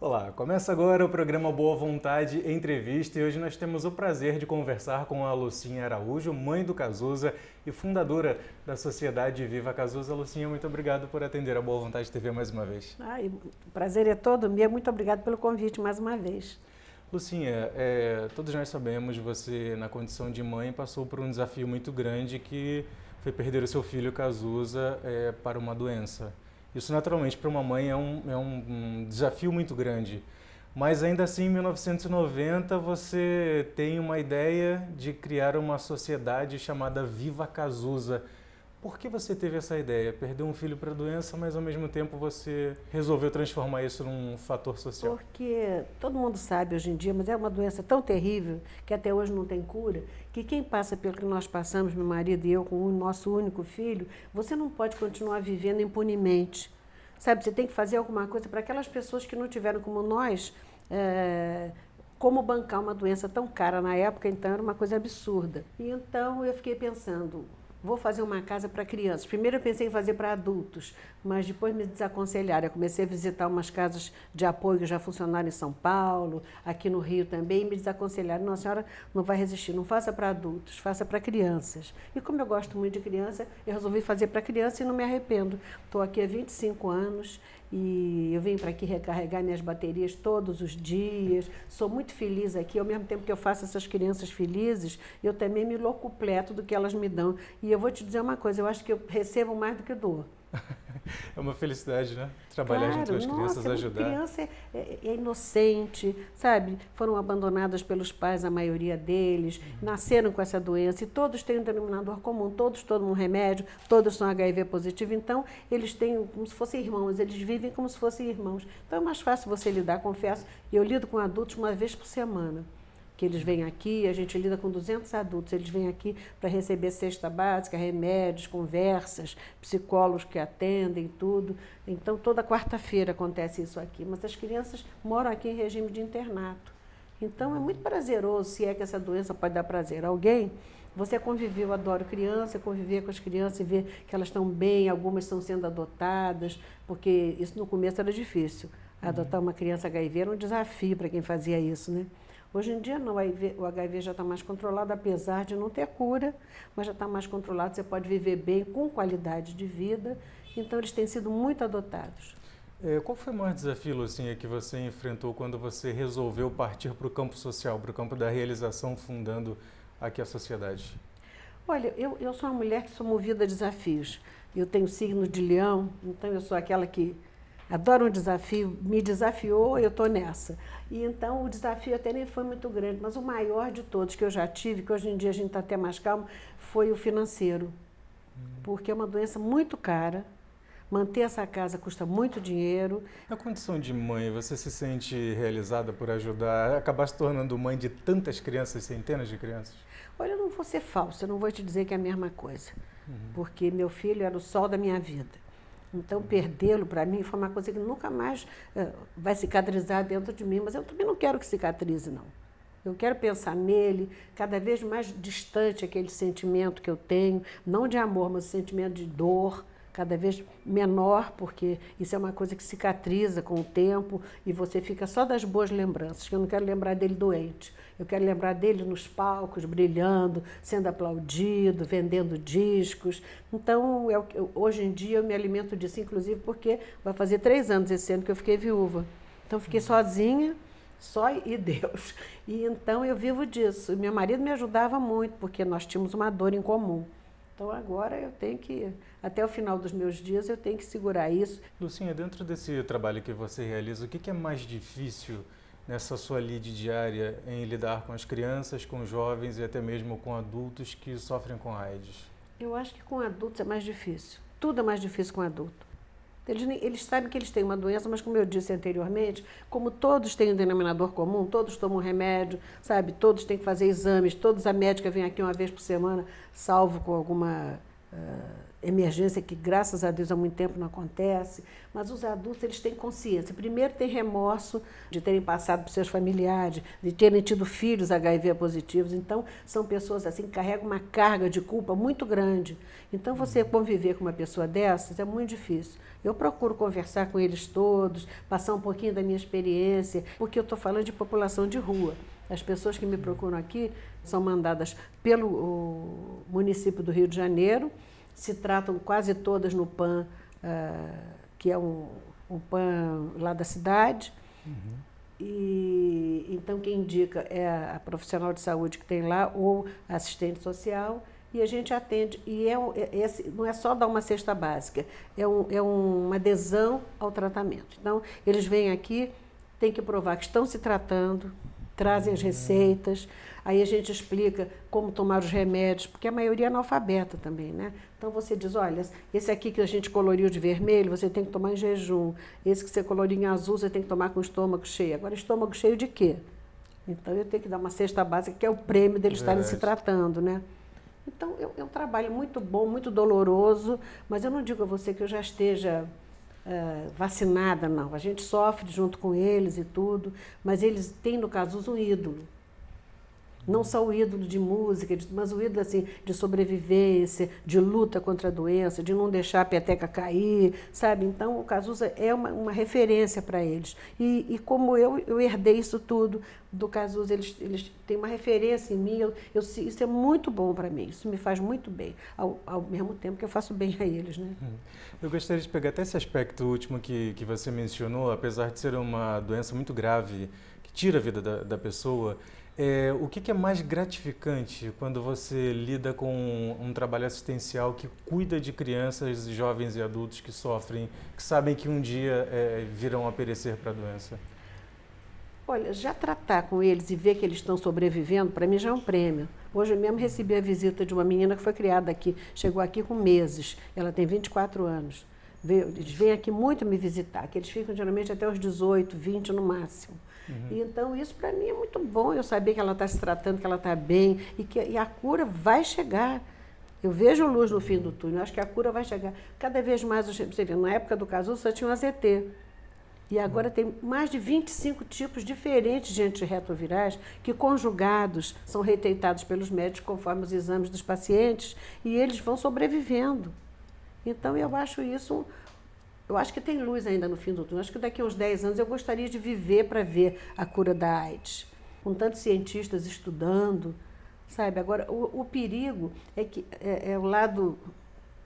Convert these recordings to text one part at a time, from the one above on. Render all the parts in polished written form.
Olá, começa agora o programa Boa Vontade Entrevista e hoje nós temos o prazer de conversar com a Lucinha Araújo, mãe do Cazuza e fundadora da Sociedade Viva Cazuza. Lucinha, muito obrigado por atender a Boa Vontade TV mais uma vez. O prazer é todo meu, muito obrigado pelo convite mais uma vez. Lucinha, todos nós sabemos, você na condição de mãe passou por um desafio muito grande que foi perder o seu filho Cazuza para uma doença. Isso naturalmente para uma mãe é um desafio muito grande. Mas ainda assim, em 1990, você tem uma ideia de criar uma sociedade chamada Viva Cazuza. Por que você teve essa ideia? Perdeu um filho para a doença, mas ao mesmo tempo você resolveu transformar isso num fator social. Porque todo mundo sabe hoje em dia, mas é uma doença tão terrível, que até hoje não tem cura, que quem passa pelo que nós passamos, meu marido e eu, com o nosso único filho, você não pode continuar vivendo impunemente. Sabe, você tem que fazer alguma coisa para aquelas pessoas que não tiveram como nós, como bancar uma doença tão cara na época, então era uma coisa absurda. E então eu fiquei pensando, vou fazer uma casa para crianças. Primeiro eu pensei em fazer para adultos, mas depois me desaconselharam. Eu comecei a visitar umas casas de apoio que já funcionaram em São Paulo, aqui no Rio também, e me desaconselharam. Não, a senhora não vai resistir, não faça para adultos, faça para crianças. E como eu gosto muito de criança, eu resolvi fazer para criança e não me arrependo. Estou aqui há 25 anos e eu venho para aqui recarregar minhas baterias todos os dias. Sou muito feliz aqui, ao mesmo tempo que eu faço essas crianças felizes, eu também me locupleto do que elas me dão. E eu vou te dizer uma coisa, eu acho que eu recebo mais do que dou. É uma felicidade, né? Trabalhar junto com as crianças, ajudar. A criança é inocente, sabe? Foram abandonadas pelos pais, a maioria deles, nasceram com essa doença e todos têm um denominador comum, todos tomam um remédio, todos são HIV positivo, então eles têm como se fossem irmãos, eles vivem como se fossem irmãos. Então é mais fácil você lidar, confesso, e eu lido com adultos uma vez por semana. Que eles vêm aqui, a gente lida com 200 adultos, eles vêm aqui para receber cesta básica, remédios, conversas, psicólogos que atendem, tudo. Então, toda quarta-feira acontece isso aqui. Mas as crianças moram aqui em regime de internato. Então, é muito prazeroso, se é que essa doença pode dar prazer a alguém. Você conviveu, eu adoro criança, conviver com as crianças e ver que elas estão bem, algumas estão sendo adotadas, porque isso no começo era difícil. Adotar uma criança HIV era um desafio para quem fazia isso, né? Hoje em dia não, o HIV já está mais controlado, apesar de não ter cura, mas já está mais controlado, você pode viver bem, com qualidade de vida, então eles têm sido muito adotados. Qual foi o maior desafio, Lucinha, que você enfrentou quando você resolveu partir para o campo social, para o campo da realização, fundando aqui a sociedade? Olha, eu sou uma mulher que sou movida a desafios. Eu tenho signo de leão, então eu sou aquela que adoro um desafio, me desafiou, eu estou nessa. E então o desafio até nem foi muito grande, mas o maior de todos que eu já tive, que hoje em dia a gente está até mais calmo, foi o financeiro. Porque é uma doença muito cara, manter essa casa custa muito dinheiro. Na condição de mãe, você se sente realizada por ajudar, acabar se tornando mãe de tantas crianças, centenas de crianças? Olha, eu não vou ser falsa, eu não vou te dizer que é a mesma coisa, porque meu filho era o sol da minha vida. Então, perdê-lo para mim foi uma coisa que nunca mais vai cicatrizar dentro de mim, mas eu também não quero que cicatrize, não. Eu quero pensar nele, cada vez mais distante aquele sentimento que eu tenho, não de amor, mas o sentimento de dor, cada vez menor, porque isso é uma coisa que cicatriza com o tempo e você fica só das boas lembranças, que eu não quero lembrar dele doente. Eu quero lembrar dele nos palcos, brilhando, sendo aplaudido, vendendo discos. Então, hoje em dia eu me alimento disso, inclusive porque vai fazer 3 anos esse ano que eu fiquei viúva. Então, eu fiquei sozinha, só e Deus. E então eu vivo disso. E meu marido me ajudava muito, porque nós tínhamos uma dor em comum. Então agora eu tenho que, até o final dos meus dias, eu tenho que segurar isso. Lucinha, dentro desse trabalho que você realiza, o que é mais difícil nessa sua lide diária em lidar com as crianças, com jovens e até mesmo com adultos que sofrem com AIDS? Eu acho que com adultos é mais difícil. Tudo é mais difícil com adulto. Eles sabem que eles têm uma doença, mas como eu disse anteriormente, como todos têm um denominador comum, todos tomam remédio, sabe? Todos têm que fazer exames, todos a médica vem aqui uma vez por semana, salvo com alguma emergência que, graças a Deus, há muito tempo não acontece, mas os adultos, eles têm consciência. Primeiro, tem remorso de terem passado por seus familiares, de terem tido filhos HIV positivos. Então, são pessoas assim que carregam uma carga de culpa muito grande. Então, você conviver com uma pessoa dessas é muito difícil. Eu procuro conversar com eles todos, passar um pouquinho da minha experiência, porque eu estou falando de população de rua. As pessoas que me procuram aqui são mandadas pelo município do Rio de Janeiro, se tratam quase todas no PAN, que é um PAN lá da cidade. E então quem indica é a profissional de saúde que tem lá ou a assistente social, e a gente atende. E não é só dar uma cesta básica, é uma adesão ao tratamento. Então, eles vêm aqui, tem que provar que estão se tratando, trazem as receitas, aí a gente explica como tomar os remédios, porque a maioria é analfabeta também, né? Então você diz, olha, esse aqui que a gente coloriu de vermelho, você tem que tomar em jejum. Esse que você coloriu em azul, você tem que tomar com o estômago cheio. Agora, estômago cheio de quê? Então eu tenho que dar uma cesta básica, que é o prêmio deles estarem se tratando, né? Então é um trabalho muito bom, muito doloroso, mas eu não digo a você que eu já esteja vacinada, não. A gente sofre junto com eles e tudo, mas eles têm, no caso, um ídolo. Não só o ídolo de música, mas o ídolo assim, de sobrevivência, de luta contra a doença, de não deixar a peteca cair, sabe? Então, o Cazuza é uma referência para eles. E como eu herdei isso tudo do Cazuza, eles têm uma referência em mim, isso é muito bom para mim, isso me faz muito bem, ao mesmo tempo que eu faço bem a eles, né? Eu gostaria de pegar até esse aspecto último que você mencionou, apesar de ser uma doença muito grave, que tira a vida da pessoa. O que é mais gratificante quando você lida com um trabalho assistencial que cuida de crianças, jovens e adultos que sofrem, que sabem que um dia virão a perecer para a doença? Olha, já tratar com eles e ver que eles estão sobrevivendo, para mim já é um prêmio. Hoje eu mesmo recebi a visita de uma menina que foi criada aqui, chegou aqui com meses, ela tem 24 anos. Eles vêm aqui muito me visitar, que eles ficam geralmente até os 18, 20 no máximo. E então isso para mim é muito bom, eu saber que ela está se tratando, que ela está bem e a cura vai chegar. Eu vejo luz no fim do túnel, eu acho que a cura vai chegar. Cada vez mais, você vê, na época do Cazuza só tinha um AZT. E agora tem mais de 25 tipos diferentes de antirretrovirais que, conjugados, são reteitados pelos médicos conforme os exames dos pacientes e eles vão sobrevivendo. Então eu acho isso... Eu acho que tem luz ainda no fim do túnel. Acho que daqui a uns 10 anos eu gostaria de viver para ver a cura da AIDS. Com tantos cientistas estudando, sabe? Agora, o perigo é que é o lado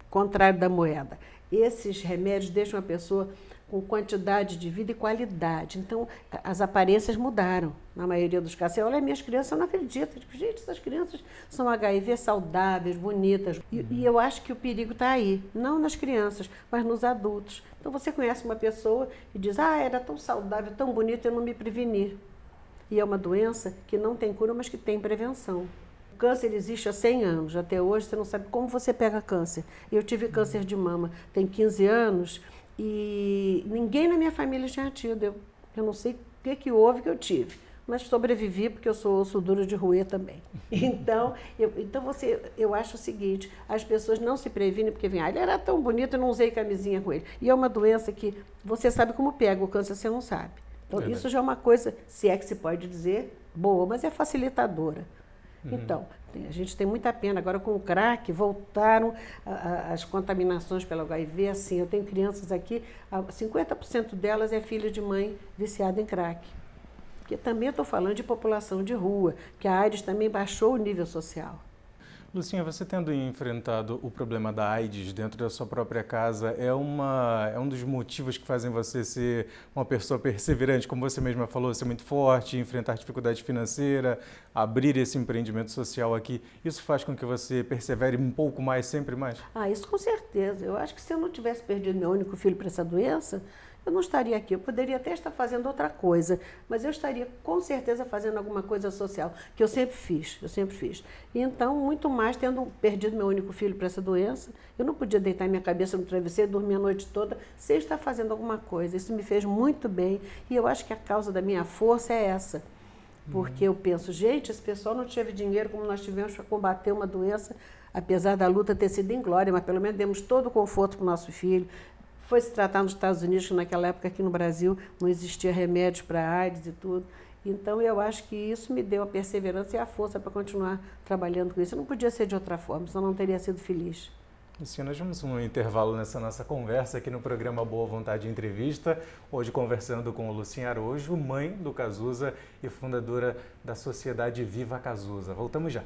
contrário da moeda. Esses remédios deixam a pessoa com quantidade de vida e qualidade. Então, as aparências mudaram, na maioria dos casos. Você olha, minhas crianças, eu não acredito. Gente, essas crianças são HIV saudáveis, bonitas. E eu acho que o perigo está aí, não nas crianças, mas nos adultos. Então, você conhece uma pessoa e diz, era tão saudável, tão bonita, eu não me preveni. E é uma doença que não tem cura, mas que tem prevenção. O câncer existe há 100 anos. Até hoje, você não sabe como você pega câncer. Eu tive câncer de mama, tem 15 anos, e ninguém na minha família tinha tido. Eu não sei o que houve que eu tive, mas sobrevivi porque eu sou osso duro de roer também. Então, eu acho o seguinte, as pessoas não se previnem porque vem, ele era tão bonito, eu não usei camisinha com ele. E é uma doença que você sabe como pega, o câncer você não sabe. Então, isso já é uma coisa, se é que se pode dizer, boa, mas é facilitadora. Então, a gente tem muita pena. Agora, com o crack, voltaram as contaminações pelo HIV. Assim, eu tenho crianças aqui, 50% delas é filha de mãe viciada em crack. Porque também eu estou falando de população de rua, que a AIDS também baixou o nível social. Lucinha, você tendo enfrentado o problema da AIDS dentro da sua própria casa, é um dos motivos que fazem você ser uma pessoa perseverante, como você mesma falou, ser muito forte, enfrentar dificuldade financeira, abrir esse empreendimento social aqui. Isso faz com que você persevere um pouco mais, sempre mais? Isso com certeza. Eu acho que se eu não tivesse perdido meu único filho para essa doença, eu não estaria aqui. Eu poderia até estar fazendo outra coisa, mas eu estaria com certeza fazendo alguma coisa social, que eu sempre fiz. E então, muito mais, tendo perdido meu único filho para essa doença, eu não podia deitar minha cabeça no travesseiro, dormir a noite toda, sem estar fazendo alguma coisa. Isso me fez muito bem e eu acho que a causa da minha força é essa. Porque eu penso, gente, esse pessoal não teve dinheiro como nós tivemos para combater uma doença apesar da luta ter sido inglória, mas pelo menos demos todo o conforto para o nosso filho. Foi se tratar nos Estados Unidos, que naquela época aqui no Brasil não existia remédio para AIDS e tudo. Então, eu acho que isso me deu a perseverança e a força para continuar trabalhando com isso. Eu não podia ser de outra forma, senão não teria sido feliz. Luciana, nós vamos um intervalo nessa nossa conversa aqui no programa Boa Vontade Entrevista. Hoje conversando com Lucinha Araújo, mãe do Cazuza e fundadora da Sociedade Viva Cazuza. Voltamos já.